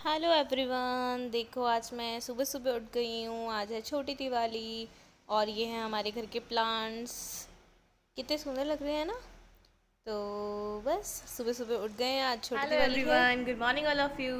Hello everyone. देखो आज मैं सुबह सुबह उठ गई हूँ। आज है छोटी दिवाली और ये हैं हमारे घर के प्लांट्स। कितने सुंदर लग रहे हैं ना। तो बस सुबह सुबह उठ गए हैं, आज छोटी हेलो दिवाली है। Everyone, good morning all of you.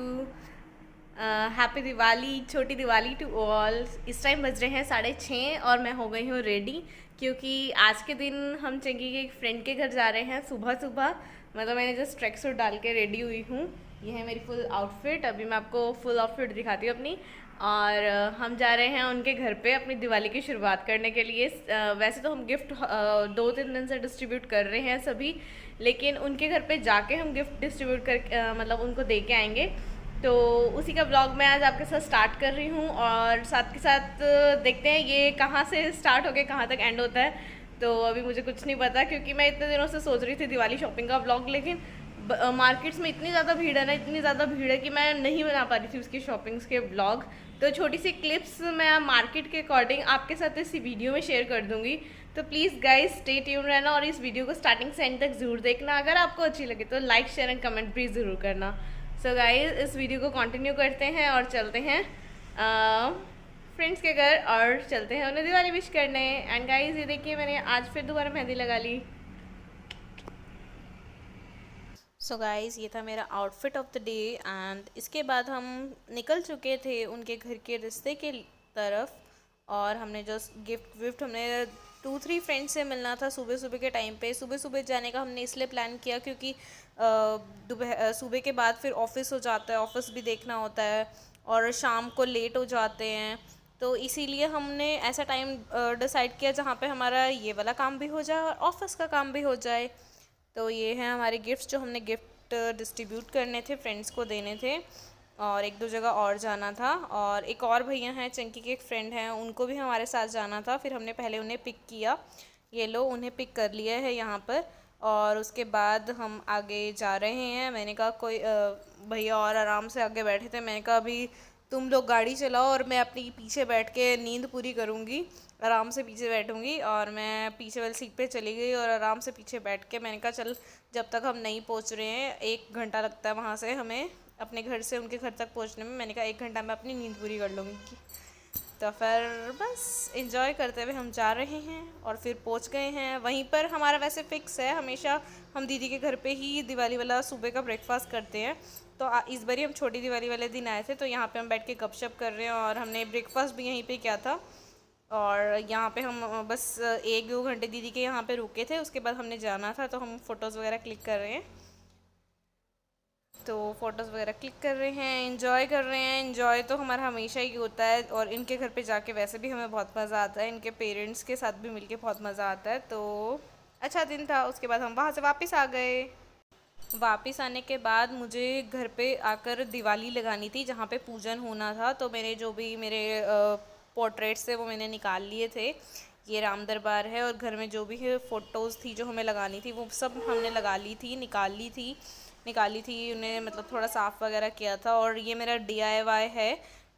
Happy Diwali, छोटी दिवाली टू ऑल। इस टाइम बज रहे हैं 6:30 और मैं हो गई हूँ रेडी, क्योंकि आज के दिन हम चंकी के एक फ्रेंड के घर जा रहे हैं सुबह सुबह। मतलब मैंने जस्ट ट्रैक सूट डाल के रेडी हुई हूँ। ये है मेरी फुल आउटफिट। अभी मैं आपको फुल आउटफिट दिखाती हूँ अपनी। और हम जा रहे हैं उनके घर पे अपनी दिवाली की शुरुआत करने के लिए। वैसे तो हम गिफ्ट 2-3 दिन से डिस्ट्रीब्यूट कर रहे हैं सभी, लेकिन उनके घर पे जाके हम गिफ्ट डिस्ट्रीब्यूट कर मतलब उनको दे के आएंगे। तो उसी का ब्लॉग मैं आज आपके साथ स्टार्ट कर रही हूँ, और साथ के साथ देखते हैं ये कहाँ से स्टार्ट होके कहाँ तक एंड होता है। तो अभी मुझे कुछ नहीं पता, क्योंकि मैं इतने दिनों से सोच रही थी दिवाली शॉपिंग का ब्लॉग, लेकिन मार्केट्स में इतनी ज़्यादा भीड़ है ना, इतनी ज़्यादा भीड़ है कि मैं नहीं बना पा रही थी उसकी शॉपिंग्स के ब्लॉग। तो छोटी सी क्लिप्स मैं मार्केट के अकॉर्डिंग आपके साथ इसी वीडियो में शेयर कर दूंगी। तो प्लीज़ गाइज स्टे ट्यून रहना और इस वीडियो को स्टार्टिंग से एंड तक ज़रूर देखना। अगर आपको अच्छी लगे तो like share and comment please ज़रूर करना। सो गाइज इस वीडियो को कंटिन्यू करते हैं और चलते हैं फ्रेंड्स के घर और चलते हैं उन्हें दिवाली विश करने। एंड गाइज ये देखिए, मैंने आज फिर दोबारा मेहंदी लगा ली। सो गाइस ये था मेरा outfit of the day. And इसके बाद हम निकल चुके थे उनके घर के रास्ते के तरफ। और हमने जो गिफ्ट विफ्ट हमने 2-3 फ्रेंड्स से मिलना था सुबह सुबह के टाइम पे। सुबह सुबह जाने का हमने इसलिए प्लान किया क्योंकि सुबह के बाद फिर ऑफिस हो जाता है, ऑफिस भी देखना होता है और शाम को लेट हो जाते हैं। तो इसीलिए हमने ऐसा टाइम डिसाइड किया जहाँ पे हमारा ये वाला काम भी हो जाए और ऑफिस का काम भी हो जाए। तो ये हैं हमारे गिफ्ट्स जो हमने गिफ्ट डिस्ट्रीब्यूट करने थे, फ्रेंड्स को देने थे। और एक दो जगह और जाना था, और एक और भैया हैं चंकी के एक फ्रेंड हैं, उनको भी हमारे साथ जाना था। फिर हमने पहले उन्हें पिक किया, ये लो उन्हें पिक कर लिया है यहाँ पर। और उसके बाद हम आगे जा रहे हैं। मैंने कहा कोई भैया और आराम से आगे बैठे थे, मैंने कहा अभी तुम लोग गाड़ी चलाओ और मैं अपनी पीछे बैठ के नींद पूरी करूँगी, आराम से पीछे बैठूंगी। और मैं पीछे वाली सीट पे चली गई और आराम से पीछे बैठ के मैंने कहा चल जब तक हम नहीं पहुंच रहे हैं, 1 घंटा लगता है वहाँ से हमें अपने घर से उनके घर तक पहुँचने में, मैंने कहा 1 घंटा में अपनी नींद पूरी कर लूँगी। तो फिर बस इंजॉय करते हुए हम जा रहे हैं और फिर पहुंच गए हैं वहीं पर। हमारा वैसे फिक्स है, हमेशा हम दीदी के घर पे ही दिवाली वाला सुबह का ब्रेकफास्ट करते हैं। तो इस बार ही हम छोटी दिवाली वाले दिन आए थे, तो यहाँ पे हम बैठ के गपशप कर रहे हैं और हमने ब्रेकफास्ट भी यहीं पे किया था। और यहाँ पे हम बस 1-2 घंटे दीदी के यहाँ पे रुके थे, उसके बाद हमने जाना था, तो हम फ़ोटोज़ वगैरह क्लिक कर रहे हैं। तो फ़ोटोज़ वगैरह क्लिक कर रहे हैं, इंजॉय कर रहे हैं। इंजॉय तो हमारा हमेशा ही होता है, और इनके घर पे जाके वैसे भी हमें बहुत मज़ा आता है, इनके पेरेंट्स के साथ भी मिलके बहुत मज़ा आता है। तो अच्छा दिन था। उसके बाद हम वहाँ से वापस आ गए। वापस आने के बाद मुझे घर पे आकर दिवाली लगानी थी जहाँ पे पूजन होना था। तो मैंने जो भी मेरे पोर्ट्रेट्स थे वो मैंने निकाल लिए थे। ये राम दरबार है, और घर में जो भी है फ़ोटोज़ थी जो हमें लगानी थी वो सब हमने लगा ली थी, निकाली थी उन्हें, मतलब थोड़ा साफ़ वगैरह किया था। और ये मेरा DIY है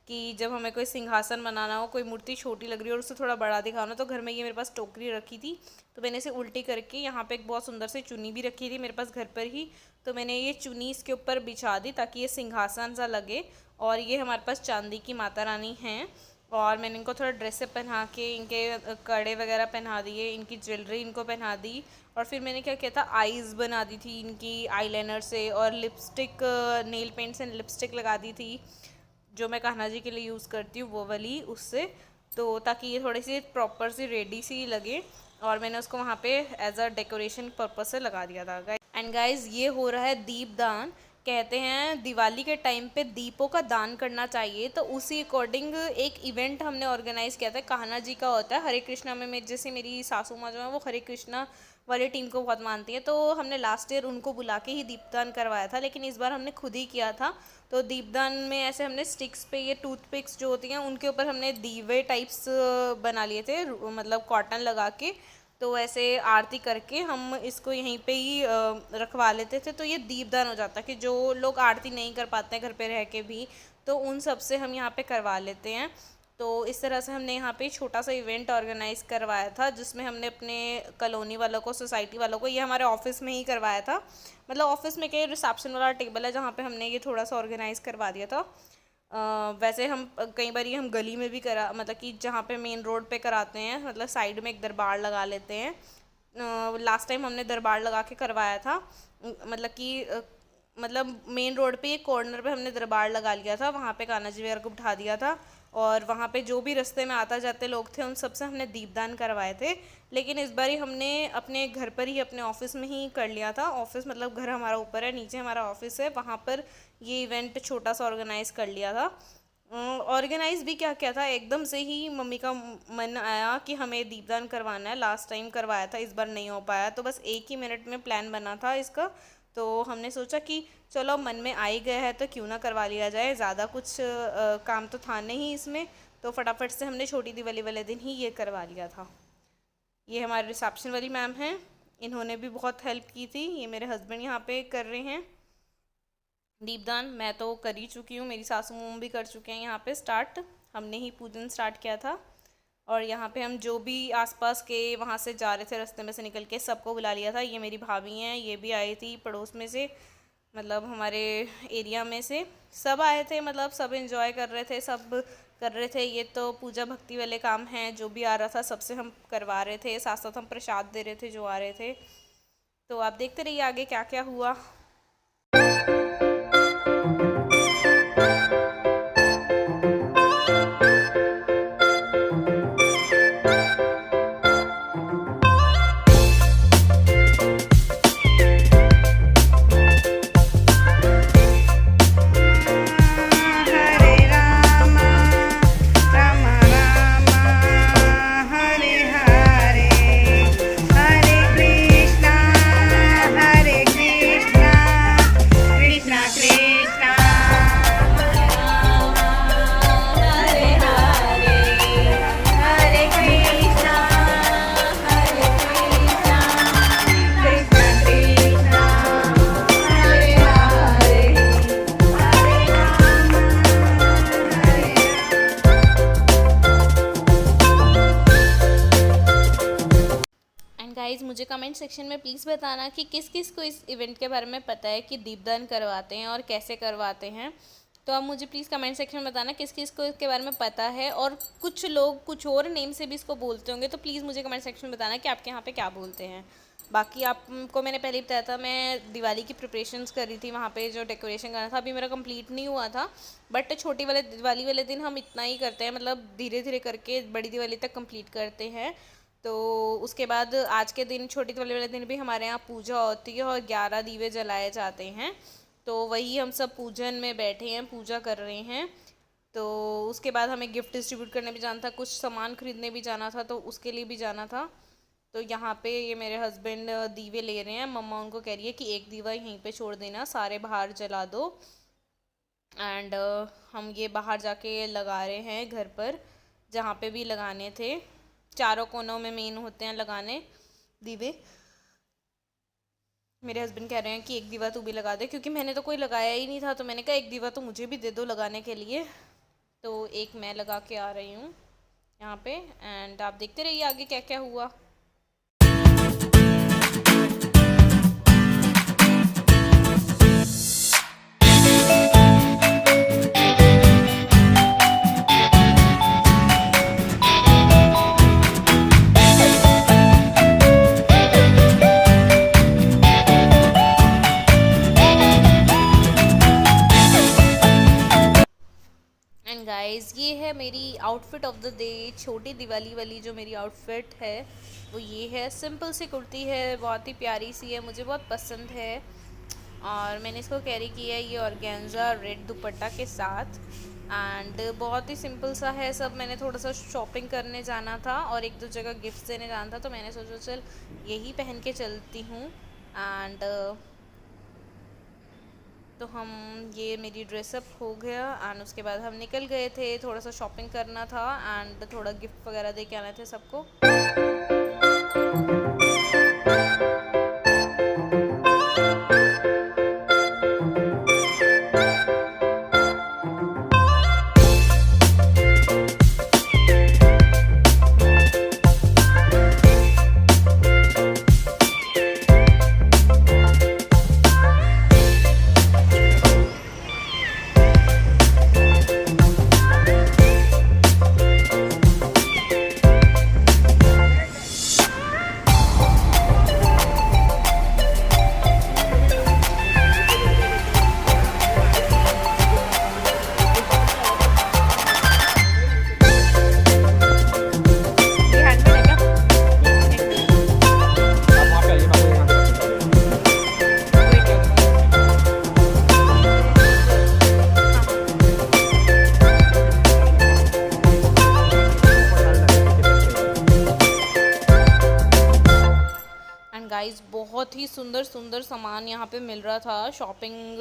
कि जब हमें कोई सिंहासन बनाना हो, कोई मूर्ति छोटी लग रही हो और उसे थोड़ा बड़ा दिखाना, तो घर में ये मेरे पास टोकरी रखी थी, तो मैंने इसे उल्टी करके यहाँ पे एक बहुत सुंदर सी चुन्नी भी रखी थी मेरे पास घर पर ही। तो मैंने ये चुन्नी इसके ऊपर बिछा दी ताकि ये सिंहासन सा लगे। और ये हमारे पास चांदी की माता रानी हैं, और मैंने इनको थोड़ा ड्रेसअप पहना के इनके कड़े वगैरह पहना दिए, इनकी ज्वेलरी इनको पहना दी। और फिर मैंने क्या किया था, आईज़ बना दी थी इनकी आईलाइनर से, और लिपस्टिक, नेल पेंट से लिपस्टिक लगा दी थी जो मैं कान्हा जी के लिए यूज़ करती हूँ, वो वाली उससे। तो ताकि ये थोड़ी सी प्रॉपर सी रेडी सी लगे, और मैंने उसको वहाँ पे एज अ डेकोरेशन पर्पस से लगा दिया था। एंड गाइज ये हो रहा है दीपदान। कहते हैं दिवाली के टाइम पे दीपों का दान करना चाहिए, तो उसी अकॉर्डिंग एक इवेंट हमने ऑर्गेनाइज़ किया था। कान्हा जी का होता है हरे कृष्णा में, जैसे मेरी सासू माँ जो है वो हरे कृष्णा वाली टीम को बहुत मानती है, तो हमने लास्ट ईयर उनको बुला के ही दीपदान करवाया था, लेकिन इस बार हमने खुद ही किया था। तो दीपदान में ऐसे हमने स्टिक्स पे, ये टूथपिक्स जो होती हैं उनके ऊपर हमने दीवे टाइप्स बना लिए थे, मतलब कॉटन लगा के। तो ऐसे आरती करके हम इसको यहीं पे ही रखवा लेते थे, तो ये दीपदान हो जाता है कि जो लोग आरती नहीं कर पाते हैं घर पे रह के भी, तो उन सब से हम यहाँ पे करवा लेते हैं। तो इस तरह से हमने यहाँ पे छोटा सा इवेंट ऑर्गेनाइज करवाया था, जिसमें हमने अपने कॉलोनी वालों को, सोसाइटी वालों को, ये हमारे ऑफिस में ही करवाया था। मतलब ऑफिस में क्या, रिसेप्शन वाला टेबल है जहाँ पे हमने ये थोड़ा सा ऑर्गेनाइज करवा दिया था। वैसे हम कई बार ये हम गली में भी करा, मतलब कि जहाँ पे मेन रोड पे कराते हैं, मतलब साइड में एक दरबार लगा लेते हैं। लास्ट टाइम हमने दरबार लगा के करवाया था, मतलब कि मतलब मेन रोड पे एक कॉर्नर पे हमने दरबार लगा लिया था, वहाँ पे कान्हा जी वगैरह को बिठा दिया था, और वहाँ पे जो भी रास्ते में आता जाते लोग थे उन सबसे हमने दीपदान करवाए थे। लेकिन इस बार ही हमने अपने घर पर ही, अपने ऑफिस में ही कर लिया था। ऑफिस मतलब घर हमारा ऊपर है, नीचे हमारा ऑफिस है, वहाँ पर ये इवेंट छोटा सा ऑर्गेनाइज कर लिया था। ऑर्गेनाइज भी क्या क्या था, एकदम से ही मम्मी का मन आया कि हमें दीपदान करवाना है। लास्ट टाइम करवाया था, इस बार नहीं हो पाया, तो बस एक ही मिनट में प्लान बना था इसका। तो हमने सोचा कि चलो मन में आ ही गया है तो क्यों ना करवा लिया जाए, ज़्यादा कुछ काम तो था नहीं इसमें, तो फटाफट से हमने छोटी दिवाली वाले दिन ही ये करवा लिया था। ये हमारे रिसेप्शन वाली मैम हैं, इन्होंने भी बहुत हेल्प की थी। ये मेरे हस्बैंड यहाँ पे कर रहे हैं दीपदान। मैं तो कर ही चुकी हूँ, मेरी सासू मम्मी भी कर चुके हैं यहाँ पे स्टार्ट। हमने ही पूजन स्टार्ट किया था, और यहाँ पे हम जो भी आसपास के वहाँ से जा रहे थे, रास्ते में से निकल के सबको बुला लिया था। ये मेरी भाभी हैं, ये भी आई थी पड़ोस में से, मतलब हमारे एरिया में से सब आए थे, मतलब सब एंजॉय कर रहे थे, सब कर रहे थे। ये तो पूजा भक्ति वाले काम हैं, जो भी आ रहा था सबसे हम करवा रहे थे, साथ साथ हम प्रसाद दे रहे थे जो आ रहे थे। तो आप देखते रहिए आगे क्या क्या हुआ। हरे राम राम राम हरे हरे, हरे कृष्णा कृष्णा कृष्णा हरे हरे, हरे कृष्णा कृष्णा कृष्णा हरे हरे, एंड गाइज मुझे कमेंट सेक्शन में प्लीज़ बताना कि किस किस को इस इवेंट के बारे में पता है कि दीपदान करवाते हैं और कैसे करवाते हैं। तो आप मुझे प्लीज़ कमेंट सेक्शन में बताना किस किस को इसके बारे में पता है, और कुछ लोग कुछ और नेम से भी इसको बोलते होंगे, तो प्लीज़ मुझे कमेंट सेक्शन में बताना कि आपके यहाँ पे क्या बोलते हैं। बाकी आपको मैंने पहले ही बताया था, मैं दिवाली की प्रिपरेशंस कर रही थी, वहाँ पे जो डेकोरेशन करना था अभी मेरा कंप्लीट नहीं हुआ था, बट छोटी वाले दिवाली वाले दिन हम इतना ही करते हैं, मतलब धीरे धीरे करके बड़ी दिवाली तक कंप्लीट करते हैं। तो उसके बाद आज के दिन, छोटी दिवाली वाले दिन भी हमारे यहाँ पूजा होती है और 11 दीवे जलाए जाते हैं। तो वही हम सब पूजन में बैठे हैं, पूजा कर रहे हैं। तो उसके बाद हमें गिफ्ट डिस्ट्रीब्यूट करने भी जाना था, कुछ सामान खरीदने भी जाना था, तो उसके लिए भी जाना था। तो यहाँ पे ये मेरे हस्बैंड दीवे ले रहे हैं, मम्मा उनको कह रही है कि एक दीवा यहीं पे छोड़ देना, सारे बाहर जला दो। एंड हम ये बाहर जाके लगा रहे हैं घर पर, जहाँ पे भी लगाने थे, चारों कोनों में मेन होते हैं लगाने दीवे। मेरे हस्बैंड कह रहे हैं कि एक दीवा तू भी लगा दे, क्योंकि मैंने तो कोई लगाया ही नहीं था, तो मैंने कहा एक दीवा तो मुझे भी दे दो लगाने के लिए। तो एक मैं लगा के आ रही हूँ यहाँ पे, एंड आप देखते रहिए आगे क्या क्या हुआ। एंड गाइस ये है मेरी आउटफिट ऑफ द डे। छोटी दिवाली वाली जो मेरी आउटफिट है वो ये है, सिंपल सी कुर्ती है, बहुत ही प्यारी सी है, मुझे बहुत पसंद है, और मैंने इसको कैरी किया है ये ऑर्गेन्जा रेड दुपट्टा के साथ। एंड बहुत ही सिंपल सा है सब। मैंने थोड़ा सा शॉपिंग करने जाना था और एक दो जगह गिफ्ट देने जाना था, तो मैंने सोचा चल यही पहन के चलती हूँ। एंड तो हम, ये मेरी ड्रेसअप हो गया, एंड उसके बाद हम निकल गए थे, थोड़ा सा शॉपिंग करना था एंड थोड़ा गिफ्ट वगैरह दे के आने थे सबको। बहुत ही सुंदर सुंदर सामान यहाँ पे मिल रहा था। शॉपिंग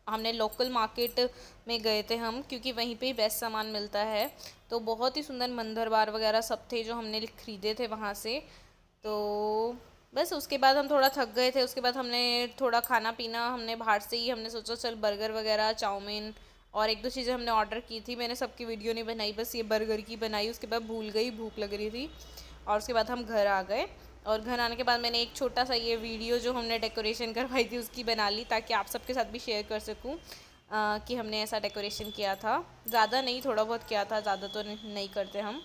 हमने लोकल मार्केट में गए थे हम, क्योंकि वहीं पे ही बेस्ट सामान मिलता है। तो बहुत ही सुंदर मंदिर बार वगैरह सब थे जो हमने ख़रीदे थे वहाँ से। तो बस उसके बाद हम थोड़ा थक गए थे। उसके बाद हमने थोड़ा खाना पीना हमने बाहर से ही, हमने सोचा चल बर्गर वगैरह, चाउमीन और एक दो चीज़ें हमने ऑर्डर की थी। मैंने सबकी वीडियो नहीं बनाई, बस ये बर्गर की बनाई। उसके बाद भूल गई, भूख लग रही थी। और उसके बाद हम घर आ गए, और घर आने के बाद मैंने एक छोटा सा ये वीडियो जो हमने डेकोरेशन करवाई थी उसकी बना ली, ताकि आप सबके साथ भी शेयर कर सकूं कि हमने ऐसा डेकोरेशन किया था। ज़्यादा नहीं, थोड़ा बहुत किया था, ज़्यादा तो नहीं करते हम।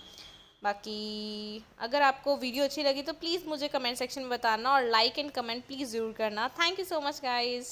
बाकी अगर आपको वीडियो अच्छी लगी तो प्लीज़ मुझे कमेंट सेक्शन में बताना, और लाइक एंड कमेंट प्लीज़ ज़रूर करना। Thank you so much guys.